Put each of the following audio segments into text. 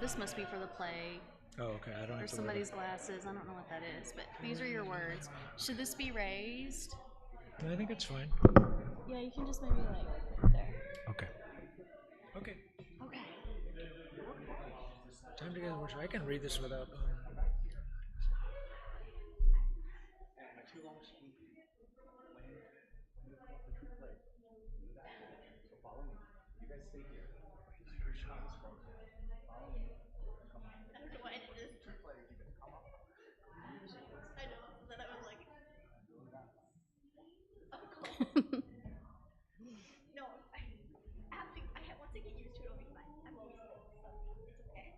This must be for the play. Oh, okay. I don't Or have to somebody's glasses. I don't know what that is, but these are your words. Should this be raised? I think it's fine. Yeah, you can just maybe like put it there. Okay. Okay. Okay. Time to get worship. I can read this without. I don't know why I did this. I know. Then I was like, oh, cool. No, once I get used to it, it'll be fine. I'm always late, so it's okay.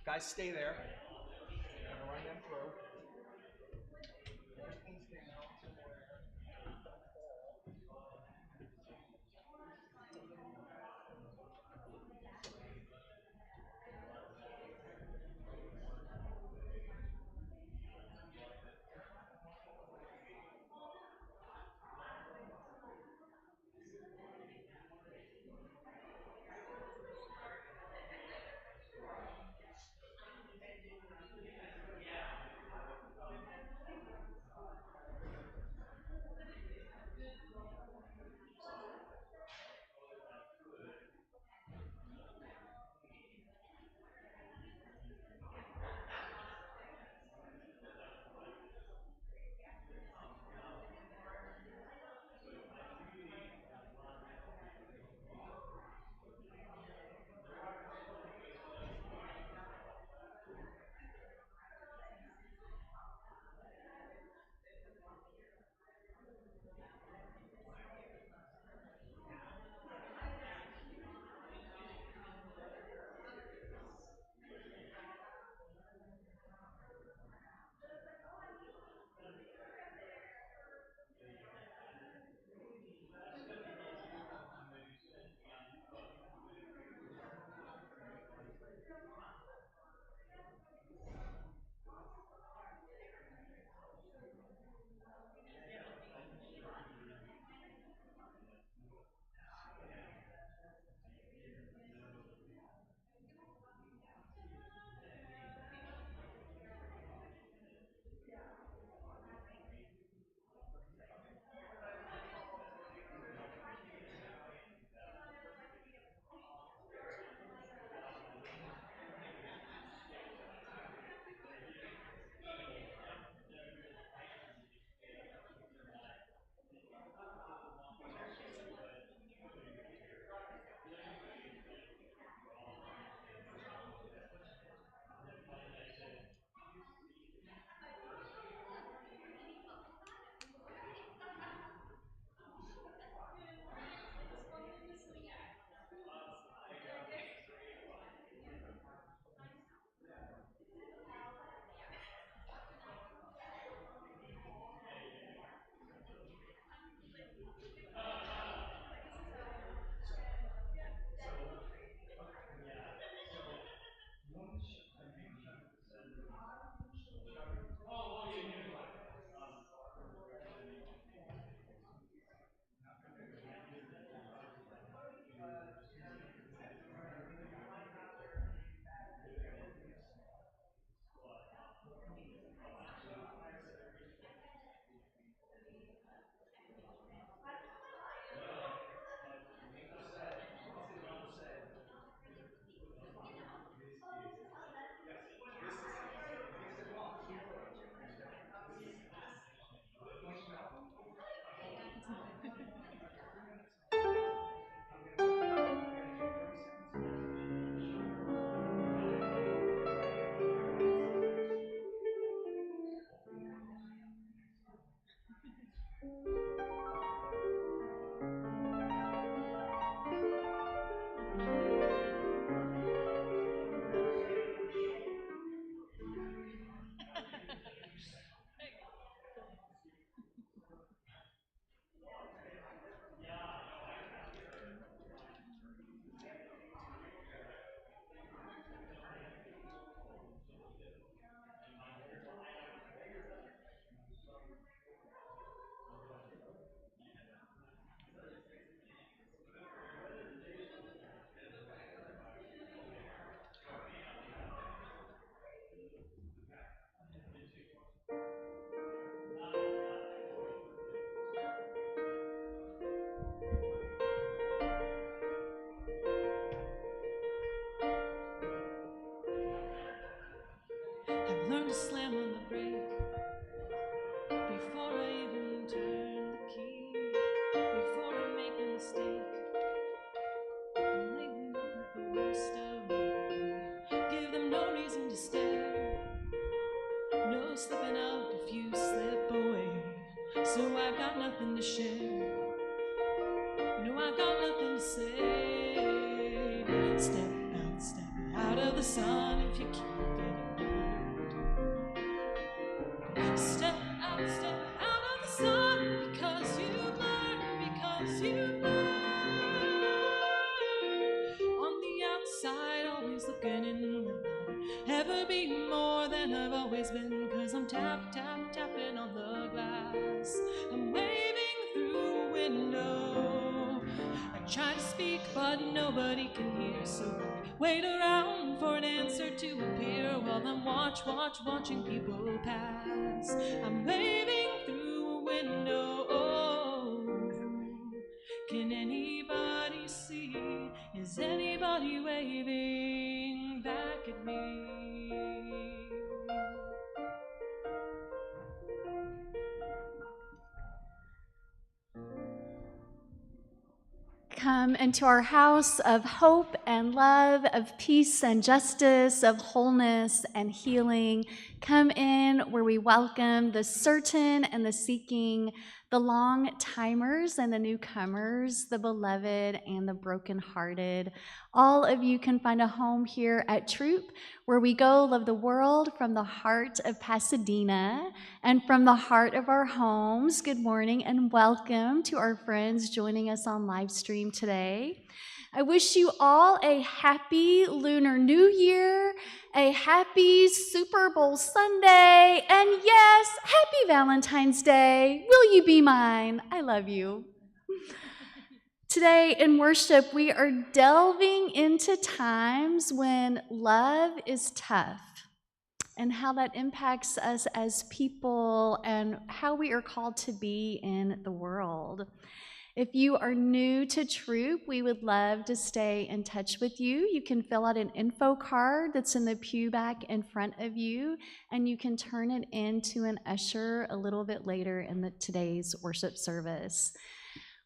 Guys, stay there. slipping up if you slip away. So I've got nothing to share. You know I've got nothing to say. Step out of the sun if you keep getting burned. Step out of the sun because you've learned. On the outside, always looking in, will I ever be more than I've always been? Cause I'm tapping on the glass. I'm waving through a window. I try to speak, but nobody can hear. So I wait around for an answer to appear while I'm watching people pass. I'm waving through a window. Can anybody see? Is anybody waving back at me? Come into our house of hope and love, of peace and justice, of wholeness and healing. Come in where we welcome the certain and the seeking, the long-timers and the newcomers, the beloved and the brokenhearted. All of you can find a home here at Throop, where we go love the world from the heart of Pasadena and from the heart of our homes. Good morning and welcome to our friends joining us on live stream today. I wish you all a happy Lunar New Year, a happy Super Bowl Sunday, and yes, happy Valentine's Day. Will you be mine? I love you. Today in worship, we are delving into times when love is tough and how that impacts us as people and how we are called to be in the world. If you are new to Throop, we would love to stay in touch with you. You can fill out an info card that's in the pew back in front of you, and you can turn it in to an usher a little bit later in today's worship service.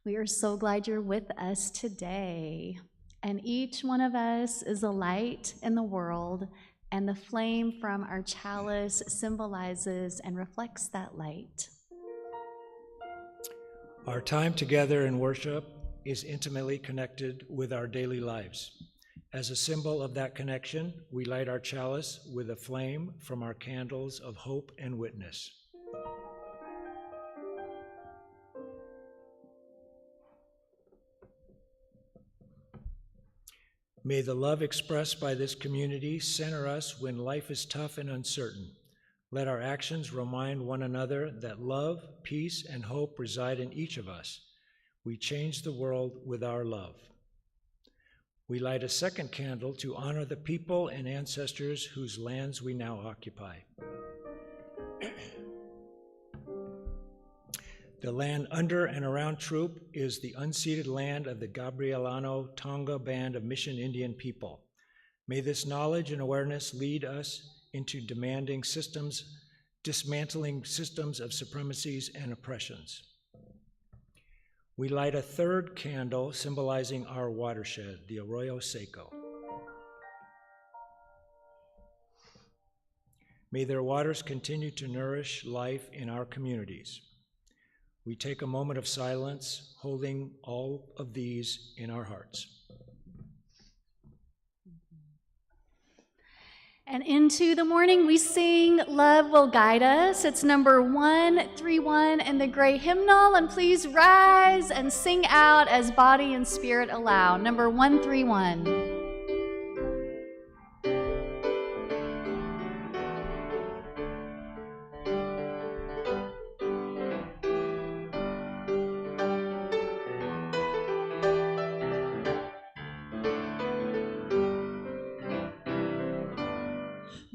We are so glad you're with us today. And each one of us is a light in the world, and the flame from our chalice symbolizes and reflects that light. Our time together in worship is intimately connected with our daily lives. As a symbol of that connection, we light our chalice with a flame from our candles of hope and witness. May the love expressed by this community center us when life is tough and uncertain. Let our actions remind one another that love, peace, and hope reside in each of us. We change the world with our love. We light a second candle to honor the people and ancestors whose lands we now occupy. The land under and around Throop is the unceded land of the Gabrielano Tonga Band of Mission Indian people. May this knowledge and awareness lead us into dismantling systems of supremacies and oppressions. We light a third candle symbolizing our watershed, the Arroyo Seco. May their waters continue to nourish life in our communities. We take a moment of silence, holding all of these in our hearts. And into the morning, we sing Love Will Guide Us. It's number 131 in the gray hymnal. And please rise and sing out as body and spirit allow. Number 131.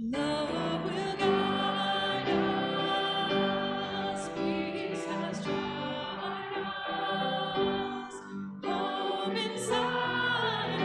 Love will guide us, peace has joined us, home inside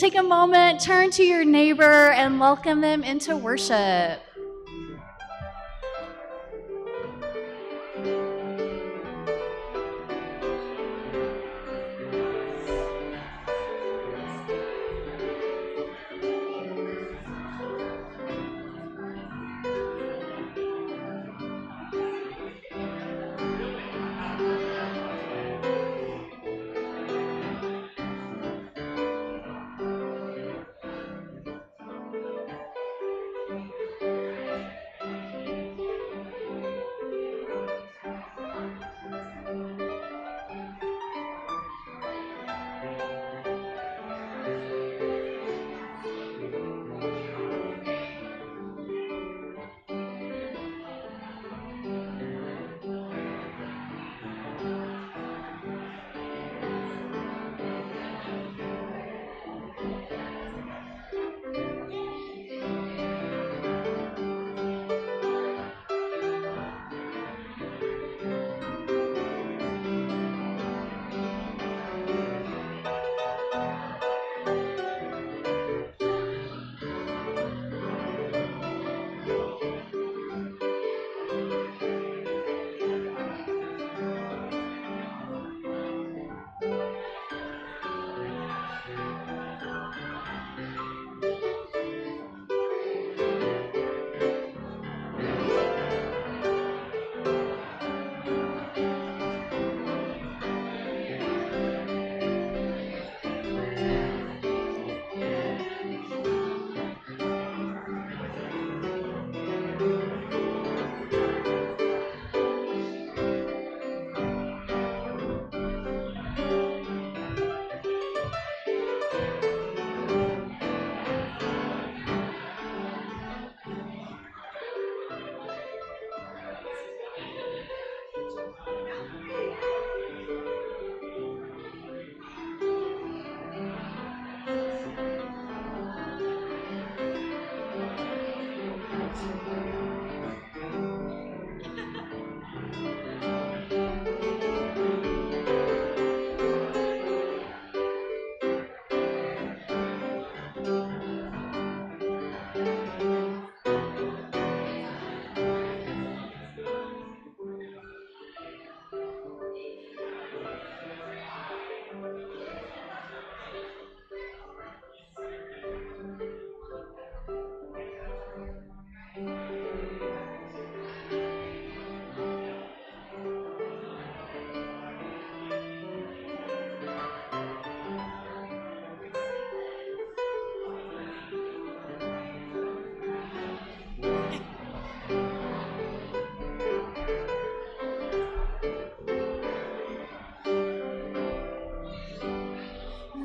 take a moment, turn to your neighbor, and welcome them into worship.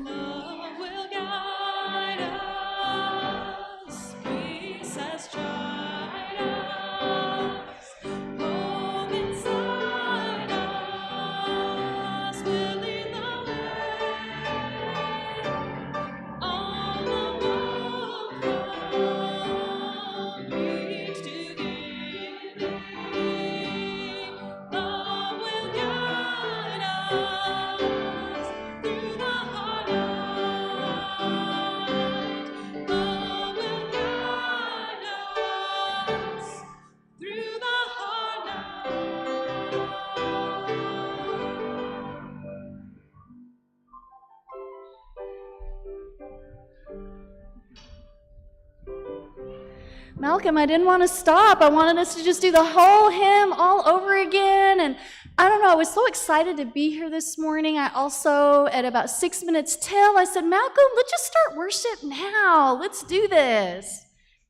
Love will guide us, peace has tried us, hope inside us will lead the way. All the world from each to giving, love will guide us through the hard night. Love will guide us through the hard night. Malcolm, I didn't want to stop. I wanted us to just do the whole hymn all over again. And I don't know, I was so excited to be here this morning. I also, at about 6 minutes till, I said, Malcolm, let's just start worship now. Let's do this.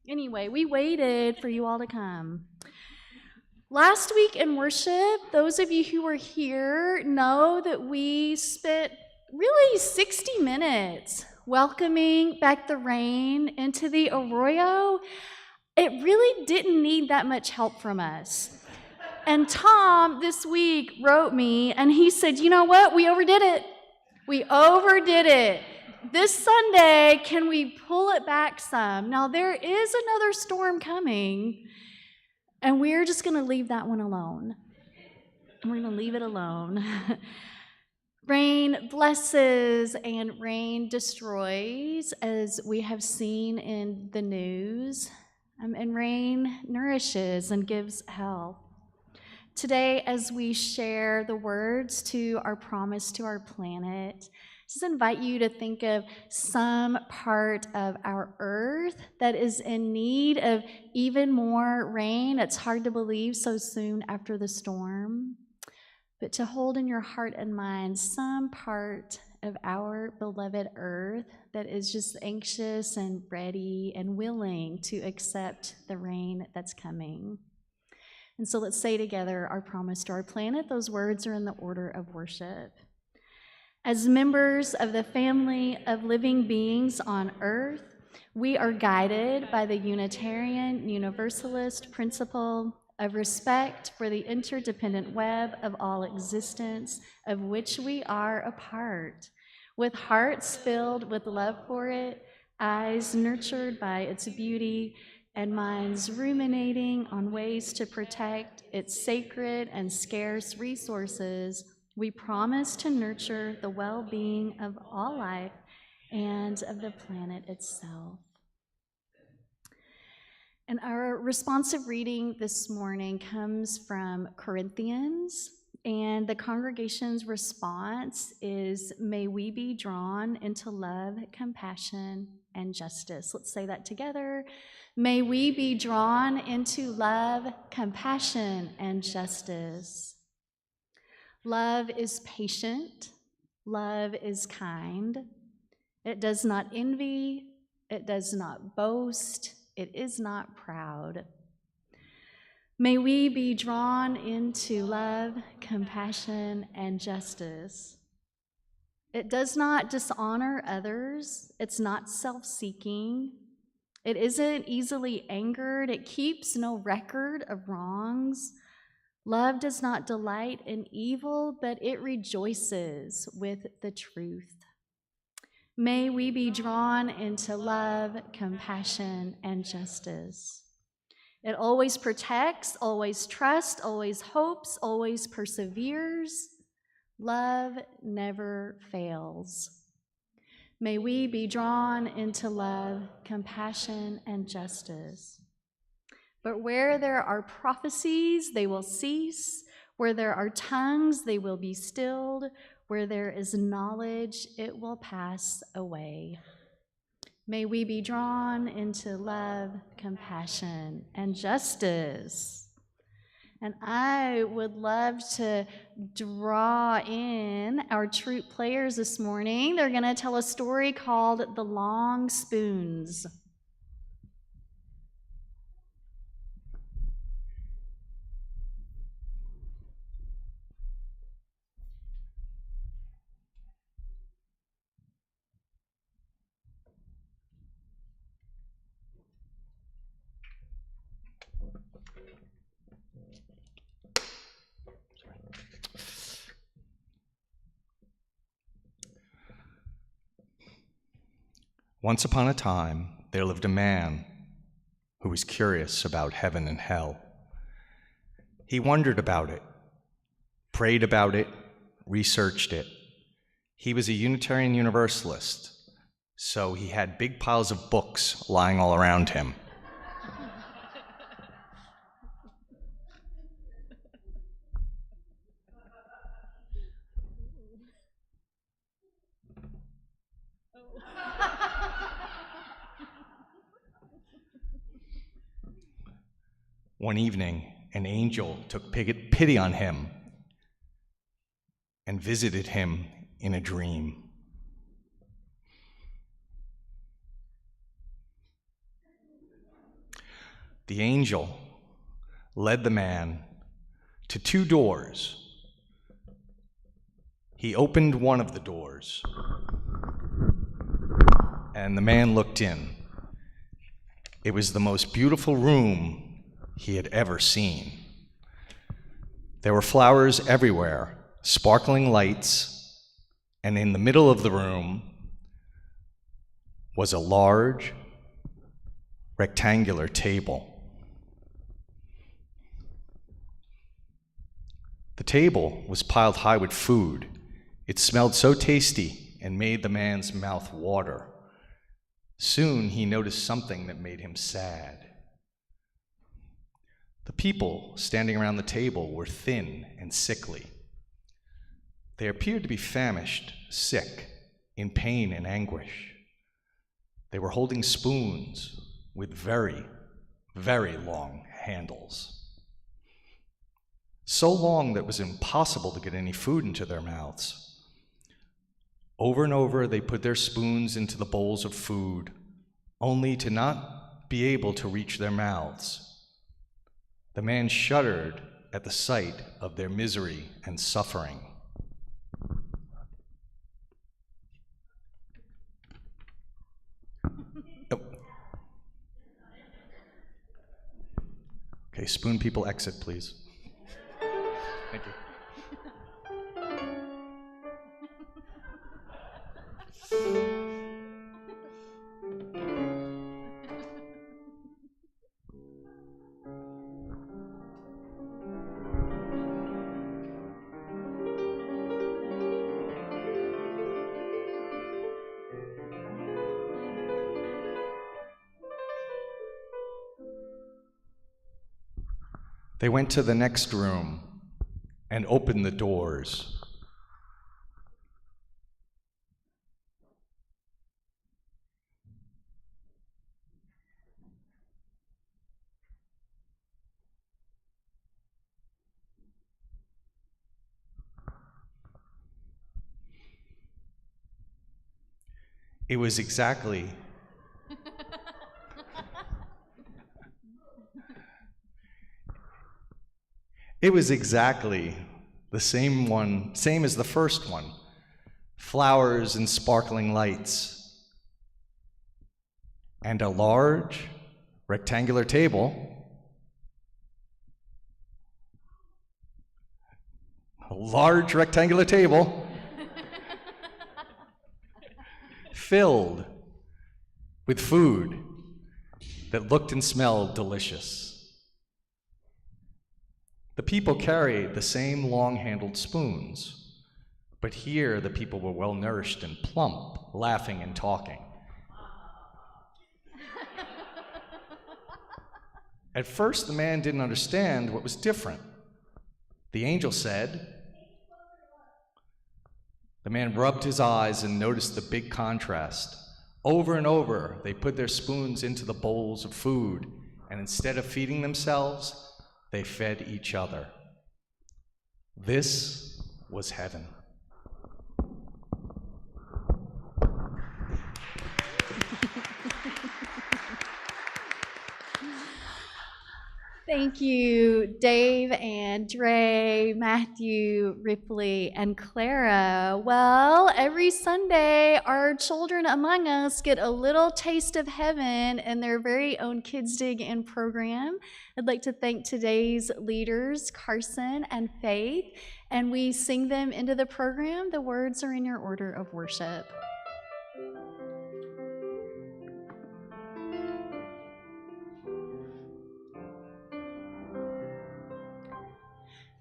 Anyway, we waited for you all to come. Last week in worship, those of you who were here know that we spent really 60 minutes welcoming back the rain into the arroyo. It really didn't need that much help from us. And Tom this week wrote me and he said, you know what? We overdid it. We overdid it. This Sunday, can we pull it back some? Now, there is another storm coming, and we're just going to leave that one alone. We're going to leave it alone. Rain blesses and rain destroys, as we have seen in the news, and rain nourishes and gives health. Today, as we share the words to our promise to our planet, just invite you to think of some part of our earth that is in need of even more rain. It's hard to believe so soon after the storm, but to hold in your heart and mind some part of our beloved earth that is just anxious and ready and willing to accept the rain that's coming. And so let's say together our promise to our planet. Those words are in the order of worship. As members of the family of living beings on earth, we are guided by the Unitarian Universalist principle of respect for the interdependent web of all existence, of which we are a part, with hearts filled with love for it, eyes nurtured by its beauty, and minds ruminating on ways to protect its sacred and scarce resources. We promise to nurture the well-being of all life and of the planet itself. And our responsive reading this morning comes from Corinthians, and the congregation's response is, "May we be drawn into love, compassion, and justice." Let's say that together. May we be drawn into love, compassion, and justice. Love is patient. Love is kind. It does not envy. It does not boast. It is not proud. May we be drawn into love, compassion, and justice. It does not dishonor others. It's not self-seeking. It isn't easily angered. It keeps no record of wrongs. Love does not delight in evil, but it rejoices with the truth. May we be drawn into love, compassion, and justice. It always protects, always trusts, always hopes, always perseveres. Love never fails. May we be drawn into love, compassion, and justice. But where there are prophecies, they will cease. Where there are tongues, they will be stilled. Where there is knowledge, it will pass away. May we be drawn into love, compassion, and justice. And I would love to draw in our Throop players this morning. They're going to tell a story called The Long Spoons. Once upon a time, there lived a man who was curious about heaven and hell. He wondered about it, prayed about it, researched it. He was a Unitarian Universalist, so he had big piles of books lying all around him. One evening, an angel took pity on him and visited him in a dream. The angel led the man to two doors. He opened one of the doors, and the man looked in. It was the most beautiful room he had ever seen. There were flowers everywhere, sparkling lights, and in the middle of the room was a large, rectangular table. The table was piled high with food. It smelled so tasty and made the man's mouth water. Soon he noticed something that made him sad. The people standing around the table were thin and sickly. They appeared to be famished, sick, in pain and anguish. They were holding spoons with very, very long handles. So long that it was impossible to get any food into their mouths. Over and over, they put their spoons into the bowls of food, only to not be able to reach their mouths. The man shuddered at the sight of their misery and suffering. Oh. Okay, spoon people exit, please. Thank you. They went to the next room and opened the doors. It was exactly the same as the first one. Flowers and sparkling lights. And a large rectangular table. Filled with food that looked and smelled delicious. The people carried the same long-handled spoons, but here the people were well-nourished and plump, laughing and talking. At first, the man didn't understand what was different. The angel said, the man rubbed his eyes and noticed the big contrast. Over and over, they put their spoons into the bowls of food, and instead of feeding themselves, they fed each other. This was heaven. Thank you, Dave and Dre, Matthew, Ripley, and Clara. Well, every Sunday, our children among us get a little taste of heaven in their very own Kids Dig In program. I'd like to thank today's leaders, Carson and Faith, and we sing them into the program. The words are in your order of worship.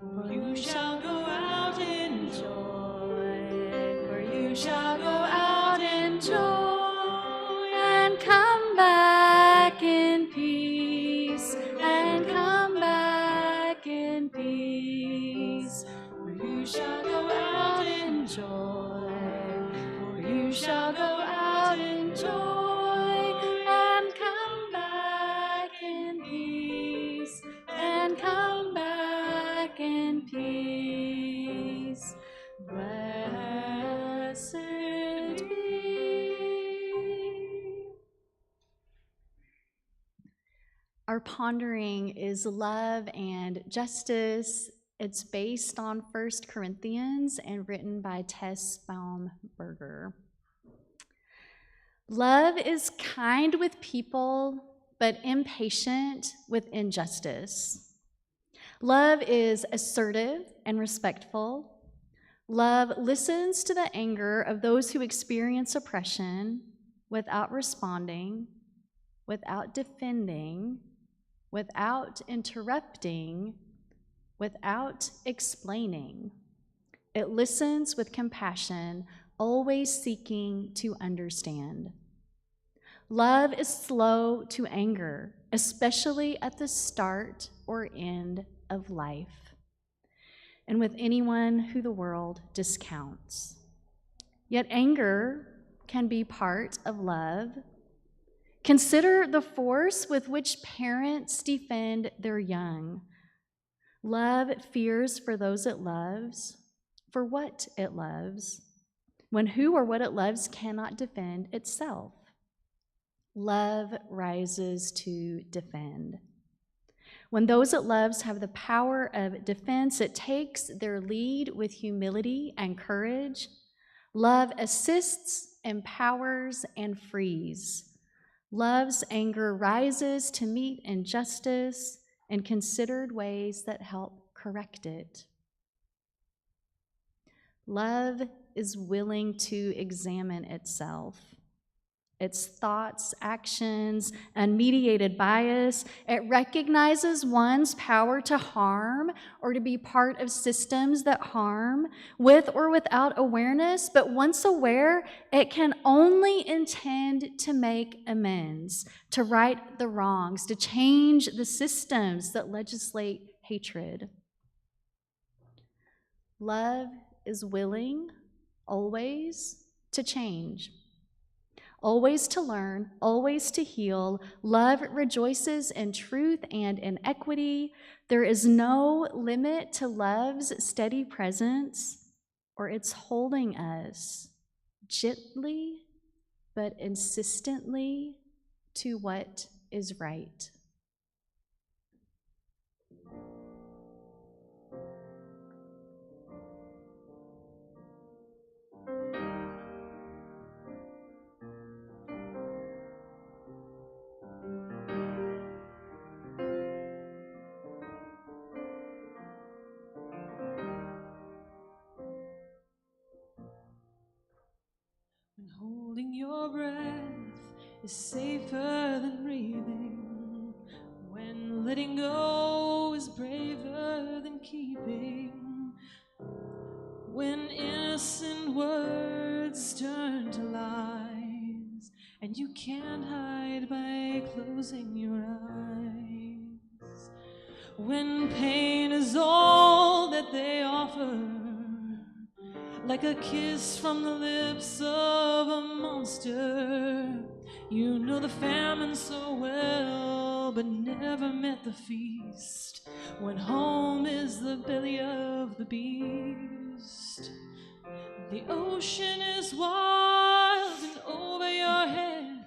For you shall go out in joy, for you shall go out in joy, And come back in peace, and come back in peace. for you shall go out in joy, for you shall go out in joy, And come back in peace, and come back in peace. Blessed be. Our pondering is love and justice. It's based on 1 Corinthians and written by Tess Baumberger. Love is kind with people, but impatient with injustice. Love is assertive and respectful. Love listens to the anger of those who experience oppression without responding, without defending, without interrupting, without explaining. It listens with compassion, always seeking to understand. Love is slow to anger, especially at the start or end of life, and with anyone who the world discounts. Yet anger can be part of love. Consider the force with which parents defend their young. Love fears for those it loves, for what it loves, when who or what it loves cannot defend itself. Love rises to defend. When those it loves have the power of defense, it takes their lead with humility and courage. Love assists, empowers, and frees. Love's anger rises to meet injustice in considered ways that help correct it. Love is willing to examine itself, its thoughts, actions, unmediated bias. It recognizes one's power to harm or to be part of systems that harm, with or without awareness. But once aware, it can only intend to make amends, to right the wrongs, to change the systems that legislate hatred. Love is willing, always, to change. Always to learn, always to heal. Love rejoices in truth and in equity. There is no limit to love's steady presence or its holding us gently but insistently to what is right. When holding your breath is safer than breathing, when letting go is braver than keeping, when innocent words turn to lies, and you can't hide by closing your eyes, when pain is all that they offer, like a kiss from the lips of a monster. You know the famine so well, but never met the feast, when home is the belly of the beast. The ocean is wild and over your head,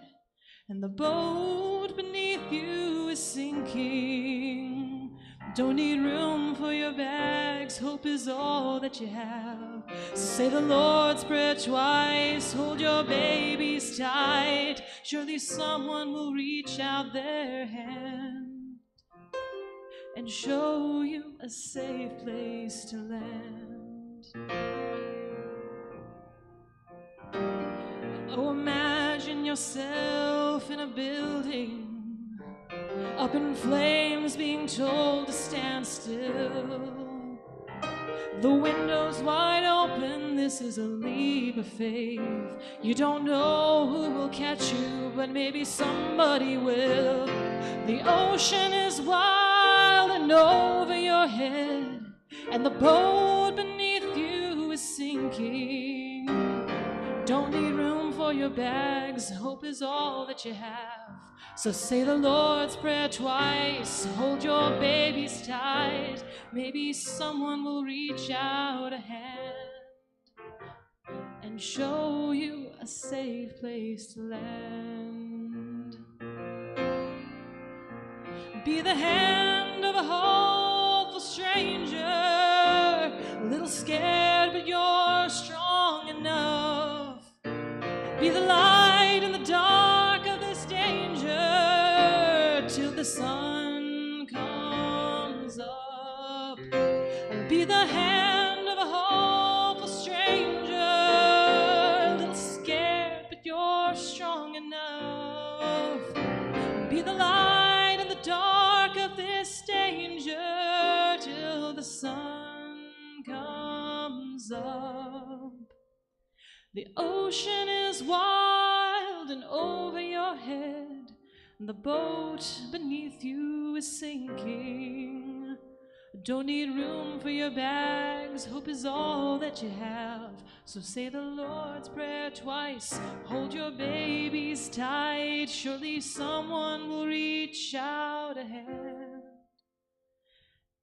and the boat beneath you is sinking. Don't need room for your bags, hope is all that you have. So say the Lord's Prayer twice, hold your babies tight. Surely someone will reach out their hand and show you a safe place to land. Oh, imagine yourself in a building, up in flames, being told to stand still. The window's wide open, this is a leap of faith. You don't know who will catch you, but maybe somebody will. The ocean is wild and over your head, and the boat beneath you is sinking. Don't need room for your bags, hope is all that you have. So say the Lord's Prayer twice, hold your babies tight. Maybe someone will reach out a hand and show you a safe place to land. Be the hand of a hopeful stranger, a little scared but you're strong enough. Be the light in the dark of this danger till the sun comes up. Be the hand of a hopeful stranger, a little scared but you're strong enough. Be the light in the dark of this danger till the sun comes comes up. The ocean is wild and over your head, and the boat beneath you is sinking. Don't need room for your bags, hope is all that you have. So say the Lord's Prayer twice, hold your babies tight. Surely someone will reach out a hand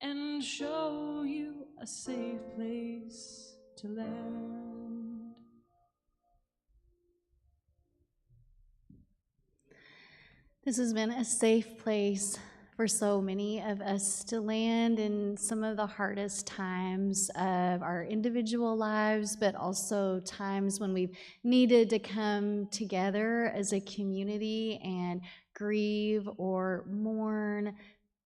and show you a safe place to land. This has been a safe place for so many of us to land in some of the hardest times of our individual lives, but also times when we've needed to come together as a community and grieve or mourn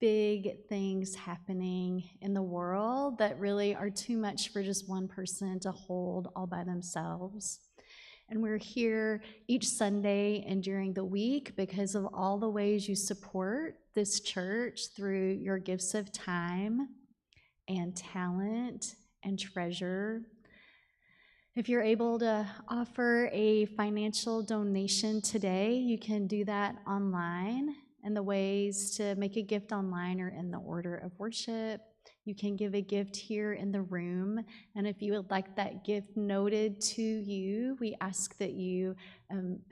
big things happening in the world that really are too much for just one person to hold all by themselves. And we're here each Sunday and during the week because of all the ways you support this church through your gifts of time and talent and treasure. If you're able to offer a financial donation today, you can do that online. And the ways to make a gift online are in the order of worship. You can give a gift here in the room, and if you would like that gift noted to you, we ask that you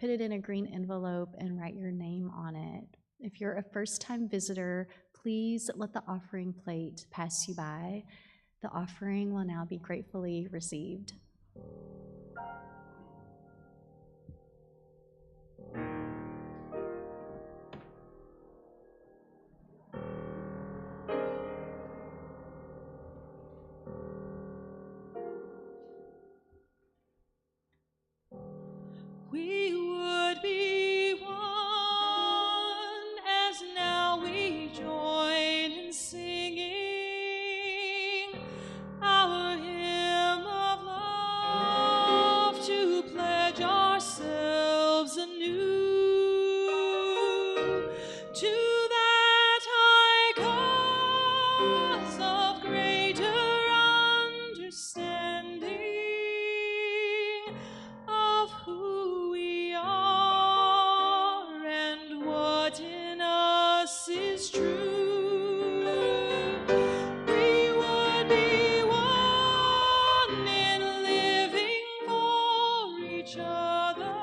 put it in a green envelope and write your name on it. If you're a first-time visitor, please let the offering plate pass you by. The offering will now be gratefully received. We would be one as now we join in singing our hymn of love to pledge ourselves anew to that high cause of greater understanding of who we are and what in us is true. We would be one in living for each other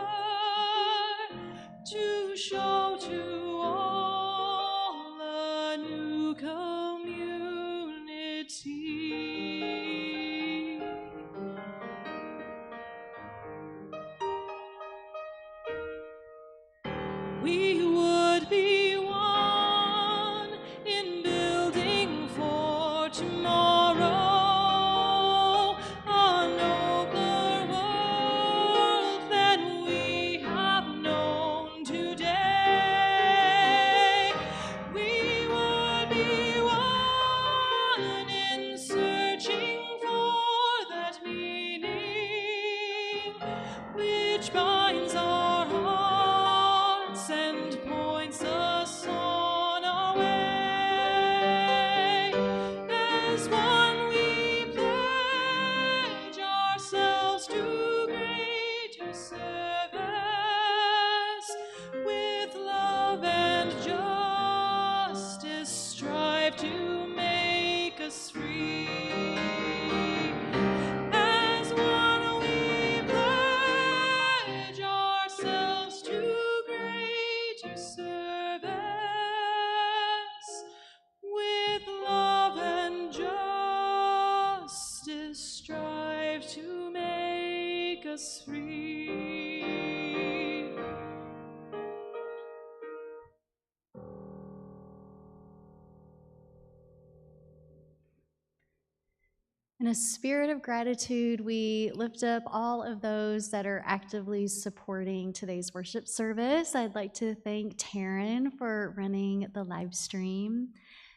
to show to all a new community. We would be one in building for tomorrow a nobler world than we have known today. We would be one in searching for that meaning which binds our hearts and points us on our way. As one we pledge ourselves to greater service, with love and justice strive to make us free. As one we pledge ourselves to greater service, with love and justice strive to make us free. In a spirit of gratitude, we lift up all of those that are actively supporting today's worship service. I'd like to thank Taryn for running the live stream,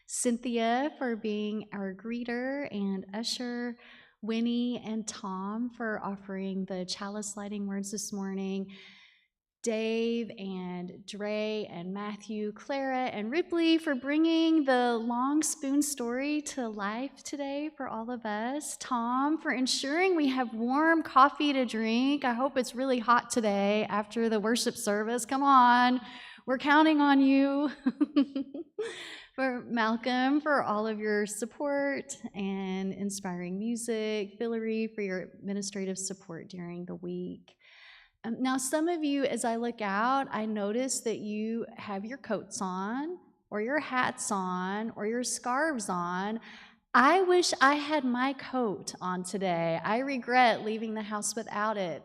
Cynthia for being our greeter and usher, Winnie and Tom for offering the chalice lighting words this morning, Dave and Dre and Matthew, Clara and Ripley for bringing the long spoon story to life today for all of us. Tom for ensuring we have warm coffee to drink. I hope it's really hot today after the worship service. Come on, we're counting on you. For Malcolm, for all of your support and inspiring music. Hillary, for your administrative support during the week. Now, some of you, as I look out, I notice that you have your coats on, or your hats on, or your scarves on. I wish I had my coat on today. I regret leaving the house without it.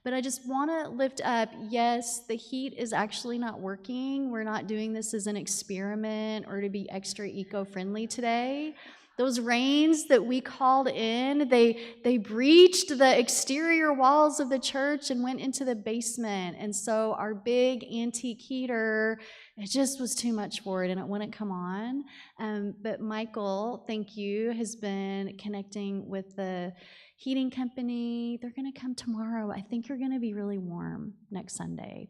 But I just want to lift up, yes, the heat is actually not working. We're not doing this as an experiment or to be extra eco-friendly today. Those rains that we called in, they breached the exterior walls of the church and went into the basement. And so our big antique heater, it just was too much for it and it wouldn't come on. But Michael, thank you, has been connecting with the heating company. They're going to come tomorrow. I think you're going to be really warm next Sunday.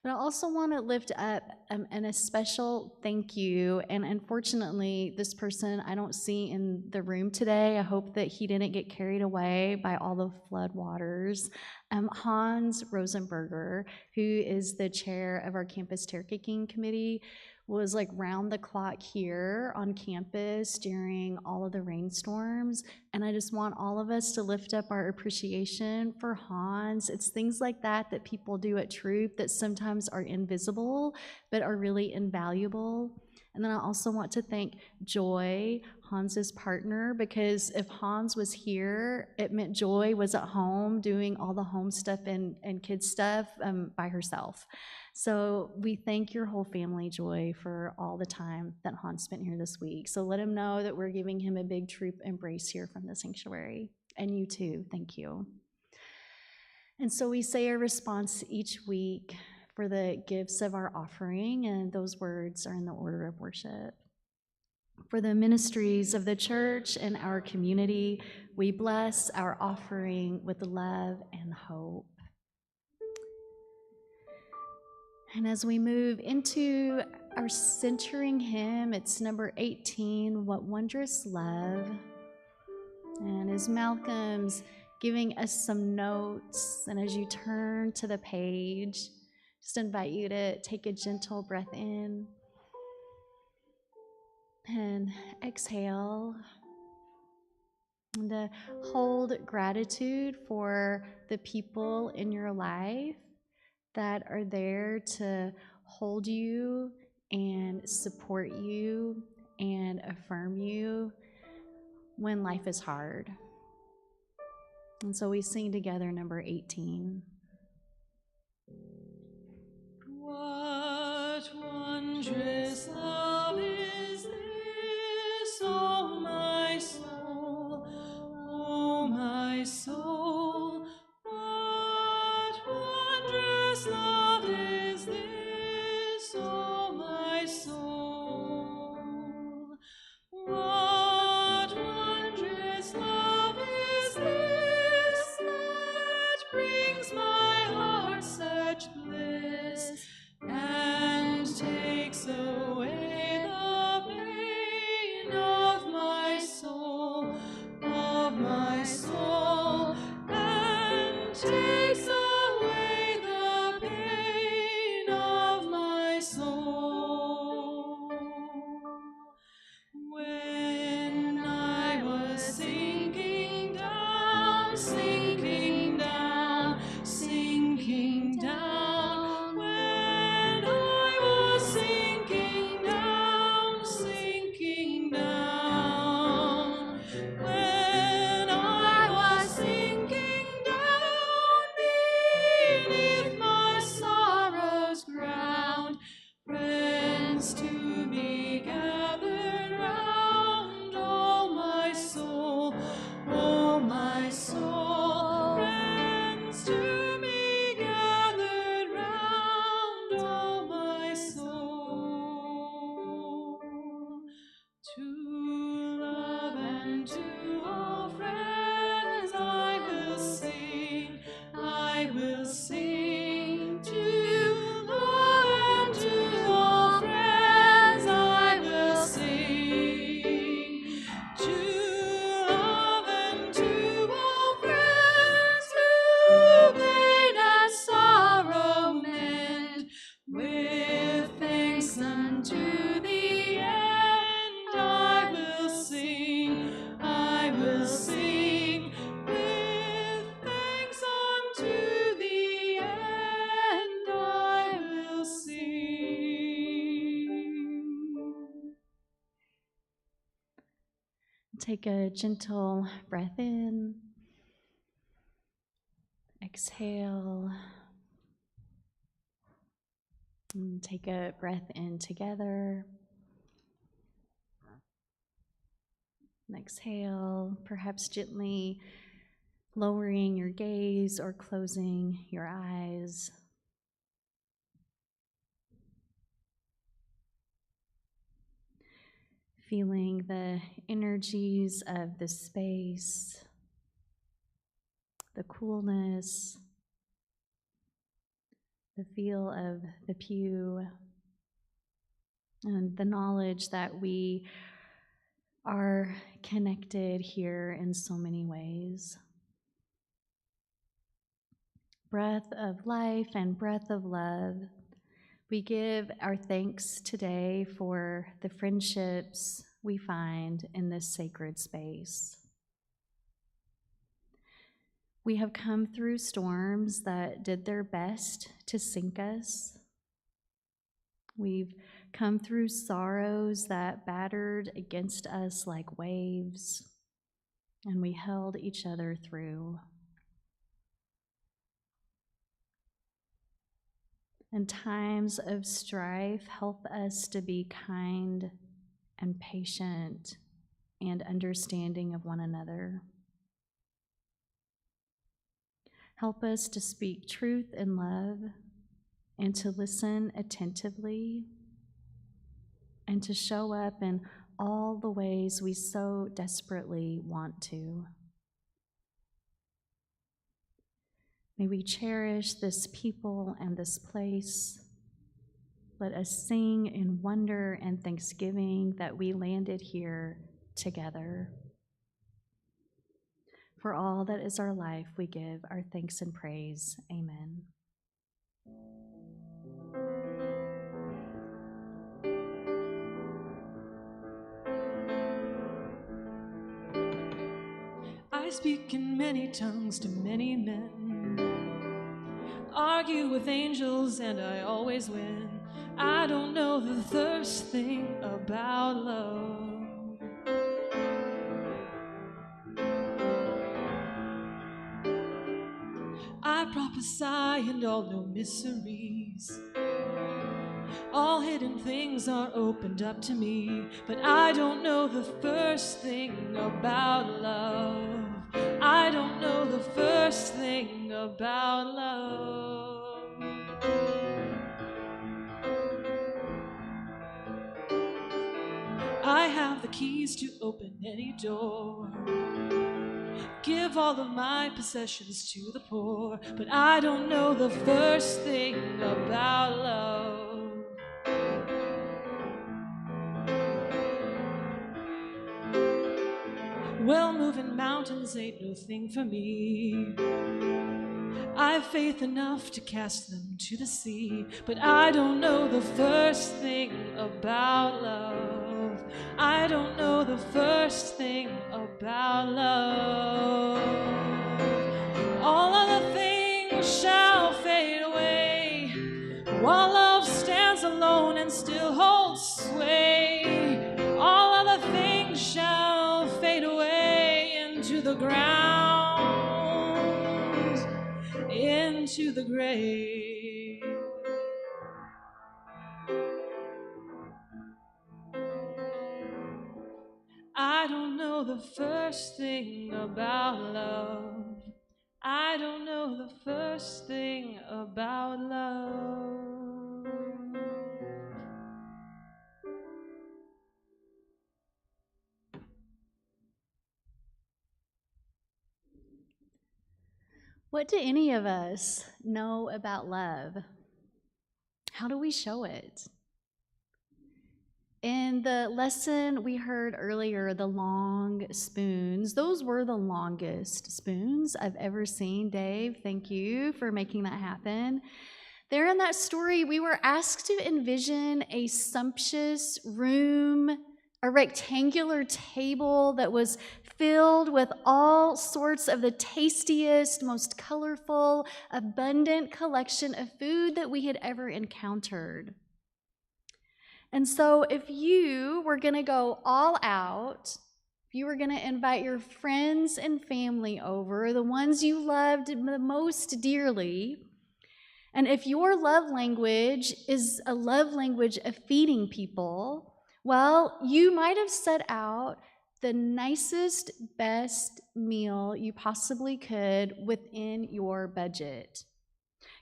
But I also want to lift up a special thank you. And unfortunately, this person I don't see in the room today. I hope that he didn't get carried away by all the flood waters. Hans Rosenberger, who is the chair of our campus caretaking committee, was like round the clock here on campus during all of the rainstorms. And I just want all of us to lift up our appreciation for Hans. It's things like that that people do at Throop that sometimes are invisible, but are really invaluable. And then I also want to thank Joy, Hans's partner, because if Hans was here, it meant Joy was at home doing all the home stuff and kids stuff by herself. So we thank your whole family, Joy, for all the time that Hans spent here this week. So let him know that we're giving him a big Throop embrace here from the sanctuary. And you too, thank you. And so we say our response each week for the gifts of our offering, and those words are in the order of worship. For the ministries of the church and our community, we bless our offering with love and hope. And as we move into our centering hymn, it's number 18, What Wondrous Love. And as Malcolm's giving us some notes, and as you turn to the page, just invite you to take a gentle breath in and exhale, and to hold gratitude for the people in your life that are there to hold you and support you and affirm you when life is hard. And so we sing together number 18. What wondrous love is this, oh my soul, oh my soul. What wondrous love is this, oh my soul. What wondrous love is this that brings my heart such bliss and takes away the pain of my soul, and takes away the pain of my soul. When I was sinking down, sinking down, sinking down, when I was sinking down, sinking down, when I was sinking down beneath my sorrow's ground, friends to be gathered round, oh my soul, friends to be gathered round, oh my soul. To love and to all friends I will sing, to Take a gentle breath in. Exhale. And take a breath in together. And exhale, perhaps gently lowering your gaze or closing your eyes. Feeling the energies of the space, the coolness, the feel of the pew, and the knowledge that we are connected here in so many ways. Breath of life and breath of love. We give our thanks today for the friendships we find in this sacred space. We have come through storms that did their best to sink us. We've come through sorrows that battered against us like waves, and we held each other through. In times of strife, help us to be kind and patient and understanding of one another. Help us to speak truth in love and to listen attentively and to show up in all the ways we so desperately want to. May we cherish this people and this place. Let us sing in wonder and thanksgiving that we landed here together. For all that is our life, we give our thanks and praise. Amen. I speak in many tongues to many men, argue with angels and I always win. I don't know the first thing about love. I prophesy and all know mysteries. All hidden things are opened up to me, but I don't know the first thing about love. I don't know the first thing about love. I have the keys to open any door, give all of my possessions to the poor, but I don't know the first thing about love. Well, moving mountains ain't no thing for me. I've faith enough to cast them to the sea, but I don't know the first thing about love. I don't know the first thing about love. All other things shall fade away, while love stands alone and still holds sway. All other things shall fade away into the ground, into the grave. I don't know the first thing about love. I don't know the first thing about love. What do any of us know about love? How do we show it? In the lesson we heard earlier, the long spoons, those were the longest spoons I've ever seen. Dave, thank you for making that happen. There in that story, we were asked to envision a sumptuous room, a rectangular table that was filled with all sorts of the tastiest, most colorful, abundant collection of food that we had ever encountered. And so if you were going to go all out, if you were going to invite your friends and family over, the ones you loved the most dearly, and if your love language is a love language of feeding people, well, you might have set out the nicest, best meal you possibly could within your budget.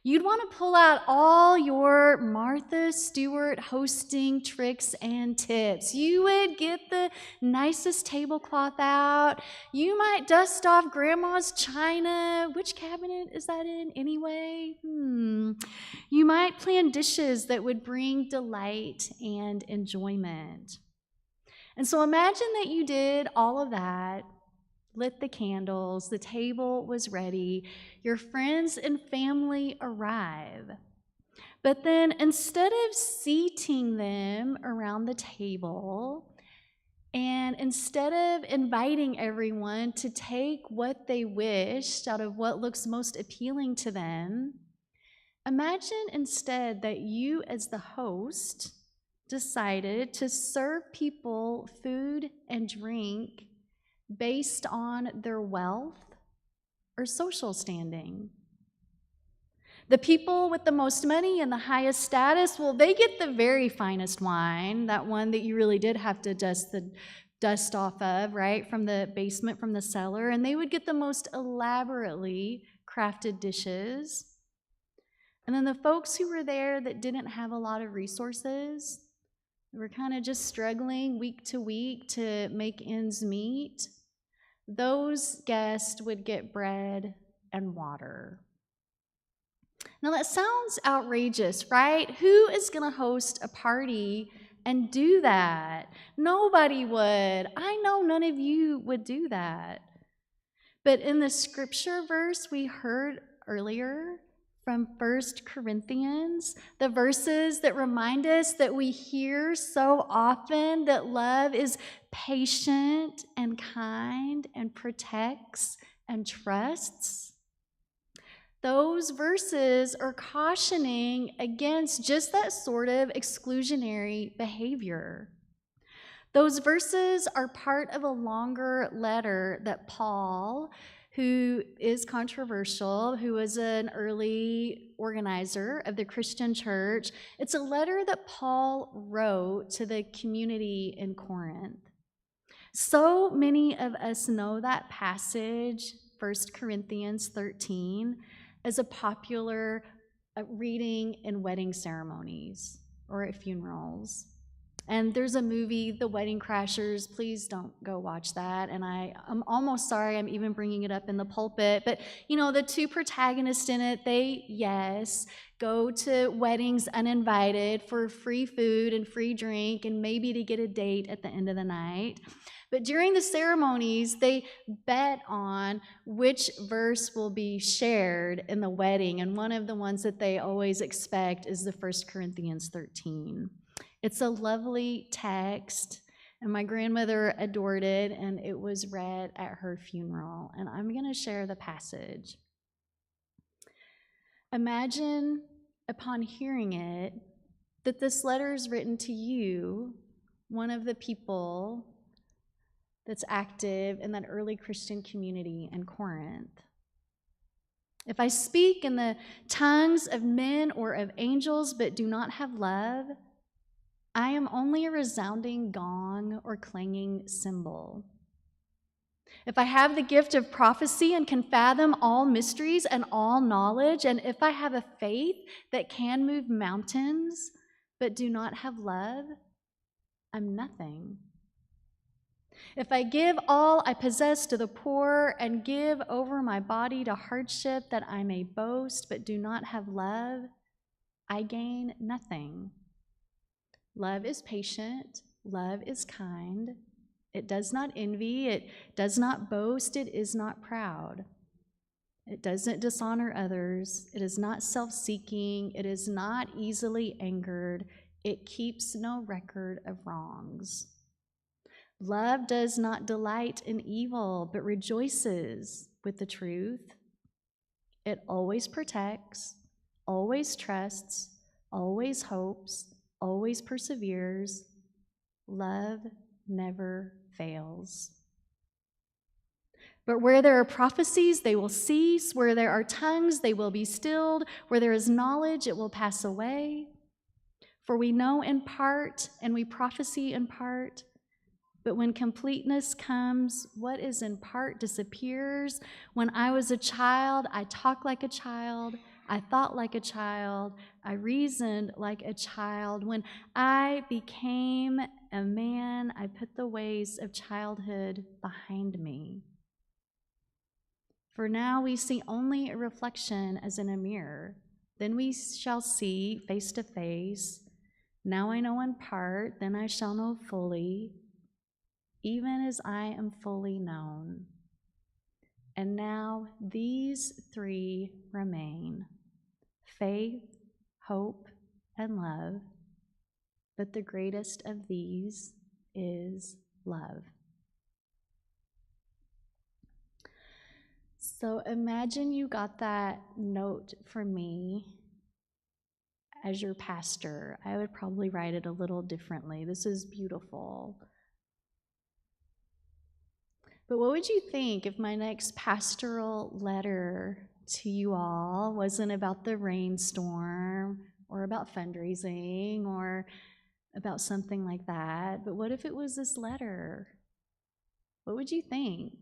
You'd want to pull out all your Martha Stewart hosting tricks and tips. You would get the nicest tablecloth out. You might dust off grandma's china. Which cabinet is that in anyway? You might plan dishes that would bring delight and enjoyment. And so imagine that you did all of that, lit the candles, the table was ready, your friends and family arrive. But then instead of seating them around the table, and instead of inviting everyone to take what they wished out of what looks most appealing to them, imagine instead that you as the host decided to serve people food and drink based on their wealth or social standing. The people with the most money and the highest status, well, they get the very finest wine, that one that you really did have to dust the dust off of, right, from the basement, from the cellar, and they would get the most elaborately crafted dishes. And then the folks who were there that didn't have a lot of resources, were kind of just struggling week to week to make ends meet, those guests would get bread and water. Now that sounds outrageous, right? Who is going to host a party and do that? Nobody would. I know none of you would do that. But in the scripture verse we heard earlier, from 1 Corinthians, the verses that remind us that we hear so often that love is patient and kind and protects and trusts. Those verses are cautioning against just that sort of exclusionary behavior. Those verses are part of a longer letter that Paul, who is controversial, who was an early organizer of the Christian church, it's a letter that Paul wrote to the community in Corinth. So many of us know that passage, 1 Corinthians 13, as a popular reading in wedding ceremonies or at funerals. And there's a movie, The Wedding Crashers. Please don't go watch that. And I'm almost sorry I'm even bringing it up in the pulpit. But, you know, the two protagonists in it, they, yes, go to weddings uninvited for free food and free drink and maybe to get a date at the end of the night. But during the ceremonies, they bet on which verse will be shared in the wedding. And one of the ones that they always expect is the 1 Corinthians 13. It's a lovely text, and my grandmother adored it, and it was read at her funeral. And I'm going to share the passage. Imagine, upon hearing it, that this letter is written to you, one of the people that's active in that early Christian community in Corinth. If I speak in the tongues of men or of angels but do not have love, I am only a resounding gong or clanging cymbal. If I have the gift of prophecy and can fathom all mysteries and all knowledge, and if I have a faith that can move mountains but do not have love, I'm nothing. If I give all I possess to the poor and give over my body to hardship that I may boast but do not have love, I gain nothing. Love is patient, love is kind, it does not envy, it does not boast, it is not proud. It doesn't dishonor others, it is not self-seeking, it is not easily angered, it keeps no record of wrongs. Love does not delight in evil, but rejoices with the truth. It always protects, always trusts, always hopes, always perseveres. Love never fails. But where there are prophecies, they will cease. Where there are tongues, they will be stilled. Where there is knowledge, it will pass away. For we know in part, and we prophesy in part. But when completeness comes, what is in part disappears. When I was a child, I talked like a child. I thought like a child. I reasoned like a child. When I became a man, I put the ways of childhood behind me. For now we see only a reflection as in a mirror. Then we shall see face to face. Now I know in part, then I shall know fully, even as I am fully known. And now these three remain: faith, hope, and love. But the greatest of these is love. So imagine you got that note from me as your pastor. I would probably write it a little differently. This is beautiful. But what would you think if my next pastoral letter to you all wasn't about the rainstorm or about fundraising or about something like that? But what if it was this letter? What would you think?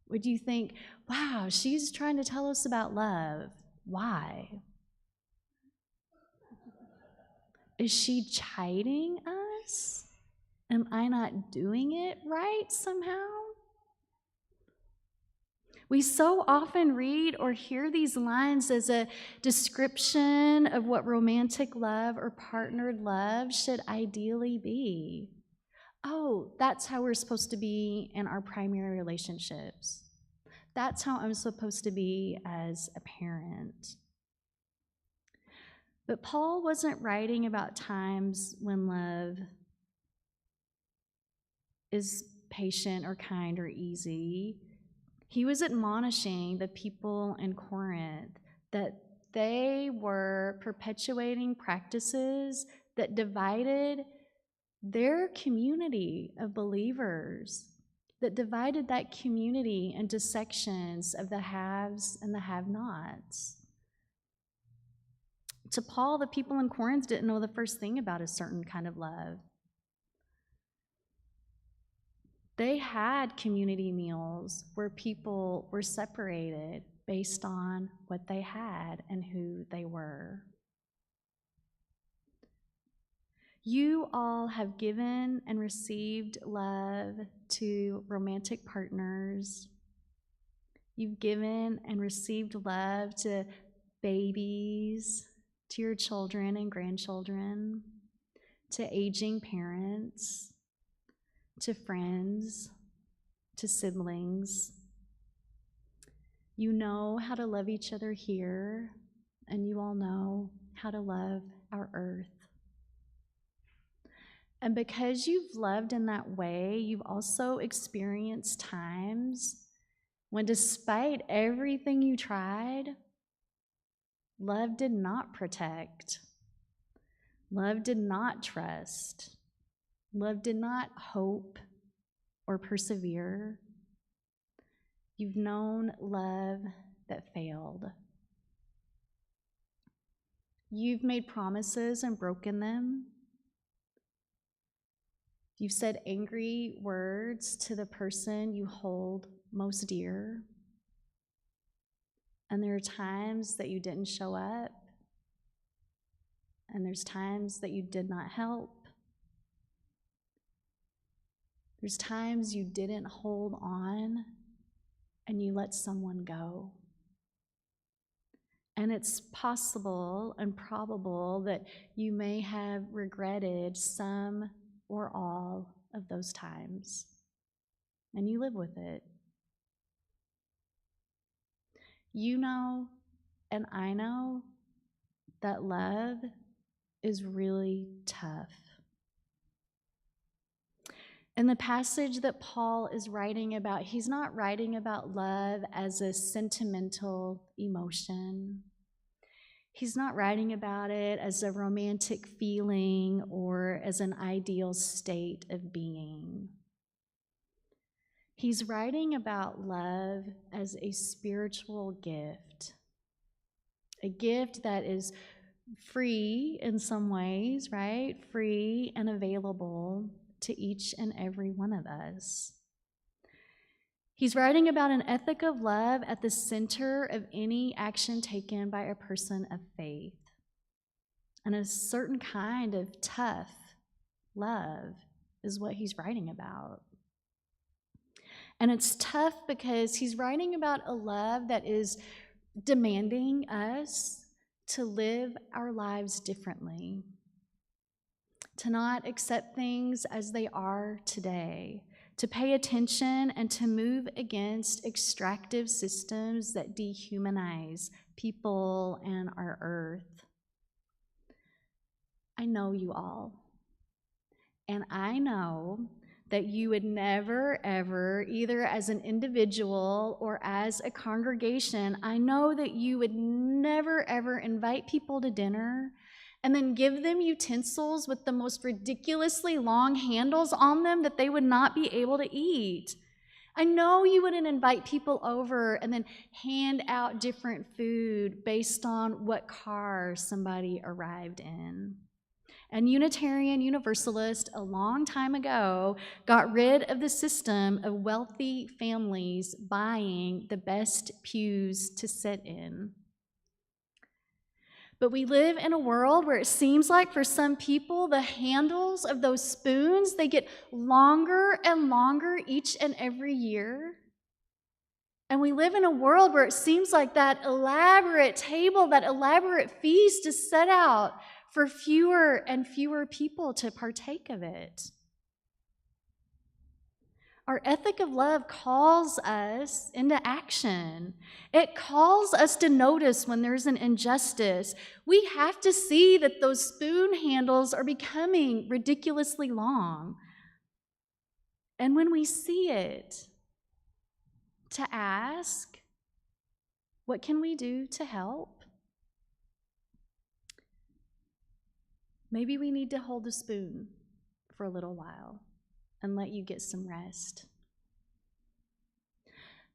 Would you think, wow, she's trying to tell us about love? Why? Is she chiding us? Am I not doing it right somehow? We so often read or hear these lines as a description of what romantic love or partnered love should ideally be. Oh, that's how we're supposed to be in our primary relationships. That's how I'm supposed to be as a parent. But Paul wasn't writing about times when love is patient or kind or easy. He was admonishing the people in Corinth that they were perpetuating practices that divided their community of believers, that divided that community into sections of the haves and the have-nots. To Paul, the people in Corinth didn't know the first thing about a certain kind of love. They had community meals where people were separated based on what they had and who they were. You all have given and received love to romantic partners. You've given and received love to babies, to your children and grandchildren, to aging parents, to friends, to siblings. You know how to love each other here, and you all know how to love our earth. And because you've loved in that way, you've also experienced times when, despite everything you tried, love did not protect. Love did not trust. Love did not hope or persevere. You've known love that failed. You've made promises and broken them. You've said angry words to the person you hold most dear. And there are times that you didn't show up. And there's times that you did not help. There's times you didn't hold on and you let someone go. And it's possible and probable that you may have regretted some or all of those times, and you live with it. You know, and I know, that love is really tough. In the passage that Paul is writing about, he's not writing about love as a sentimental emotion. He's not writing about it as a romantic feeling or as an ideal state of being. He's writing about love as a spiritual gift, a gift that is free in some ways, right? Free and available to each and every one of us. He's writing about an ethic of love at the center of any action taken by a person of faith, and a certain kind of tough love is what he's writing about. And it's tough because he's writing about a love that is demanding us to live our lives differently, to not accept things as they are today, to pay attention and to move against extractive systems that dehumanize people and our earth. I know you all, and I know that you would never, ever, either as an individual or as a congregation, I know that you would never, ever invite people to dinner and then give them utensils with the most ridiculously long handles on them that they would not be able to eat. I know you wouldn't invite people over and then hand out different food based on what car somebody arrived in. And Unitarian Universalists a long time ago got rid of the system of wealthy families buying the best pews to sit in. But we live in a world where it seems like for some people, the handles of those spoons, they get longer and longer each and every year. And we live in a world where it seems like that elaborate table, that elaborate feast is set out for fewer and fewer people to partake of it. Our ethic of love calls us into action. It calls us to notice when there's an injustice. We have to see that those spoon handles are becoming ridiculously long. And when we see it, to ask, what can we do to help? Maybe we need to hold the spoon for a little while and let you get some rest.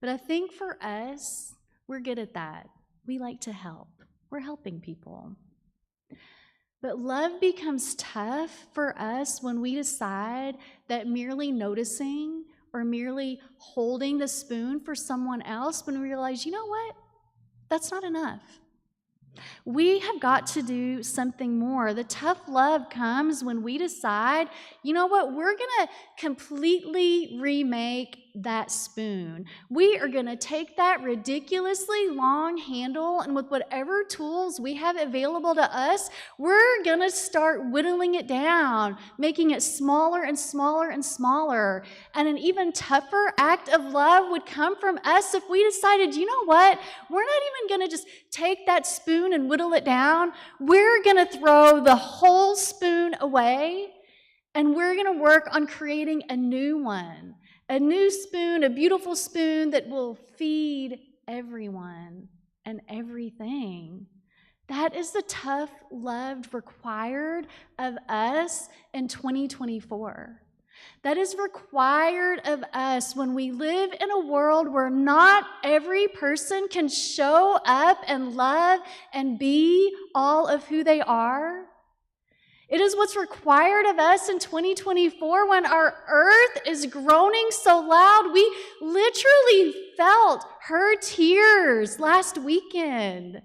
But I think for us, we're good at that. We like to help. We're helping people. But love becomes tough for us when we decide that merely noticing or merely holding the spoon for someone else, when we realize, you know what? That's not enough. We have got to do something more. The tough love comes when we decide, you know what, we're going to completely remake that spoon. We are going to take that ridiculously long handle, and with whatever tools we have available to us, we're going to start whittling it down, making it smaller and smaller and smaller. And an even tougher act of love would come from us if we decided, you know what, we're not even going to just take that spoon and whittle it down. We're going to throw the whole spoon away, and we're going to work on creating a new one. A new spoon, a beautiful spoon that will feed everyone and everything. That is the tough love required of us in 2024. That is required of us when we live in a world where not every person can show up and love and be all of who they are. It is what's required of us in 2024 when our earth is groaning so loud. We literally felt her tears last weekend.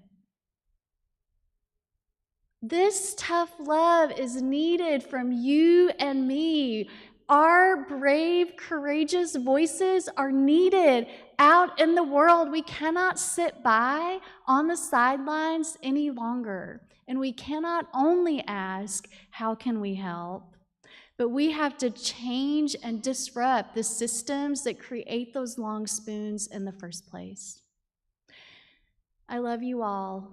This tough love is needed from you and me. Our brave, courageous voices are needed out in the world. We cannot sit by on the sidelines any longer. And we cannot only ask, how can we help? But we have to change and disrupt the systems that create those long spoons in the first place. I love you all.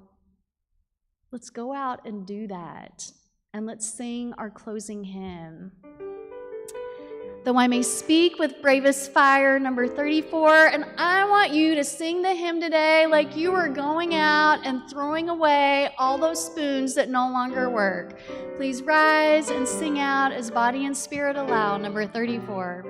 Let's go out and do that. And let's sing our closing hymn. Though I may speak with bravest fire, number 34, and I want you to sing the hymn today like you are going out and throwing away all those spoons that no longer work. Please rise and sing out as body and spirit allow, number 34.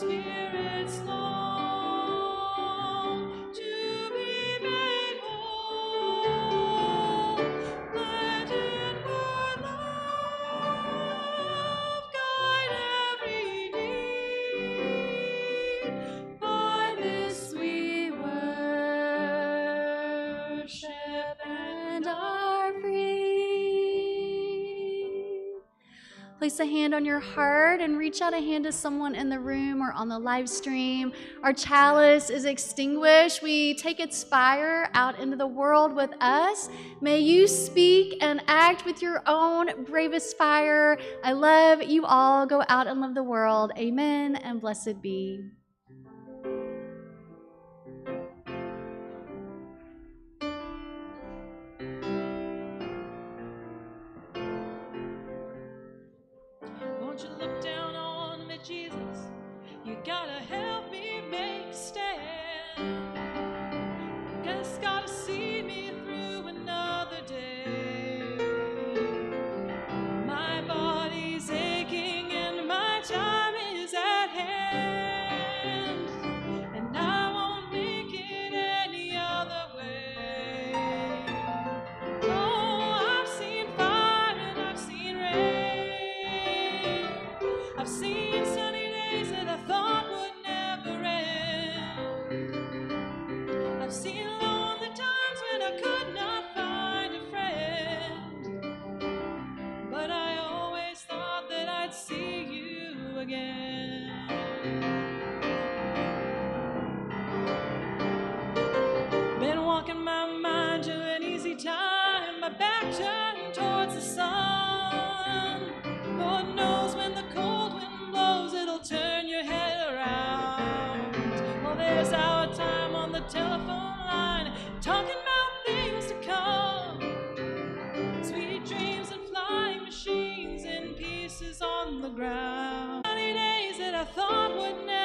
spirits long to be made whole. Let inward love guide every need. By this we worship and are free. Place a hand on your heart and reach out a hand to someone in the room or on the live stream. Our chalice is extinguished. We take its fire out into the world with us. May you speak and act with your own bravest fire. I love you all. Go out and love the world. Amen and blessed be. Won't you look down on me, Jesus? You gotta help me make a stand. Just gotta see me through another day. My body's aching and my time is at hand, and I won't make it any other way. Oh, I've seen fire and I've seen rain. I've seen sunny days that I thought would never end. I've seen lonely times when I could not find a friend, but I always thought that I'd see you again. Been walking my mind to an easy time, my back turned towards the sun. Lord knows when the cold wind blows, it'll turn your head around. Well, there's our time on the telephone line, talking about things to come. Sweet dreams and flying machines in pieces on the ground. Sunny days that I thought would never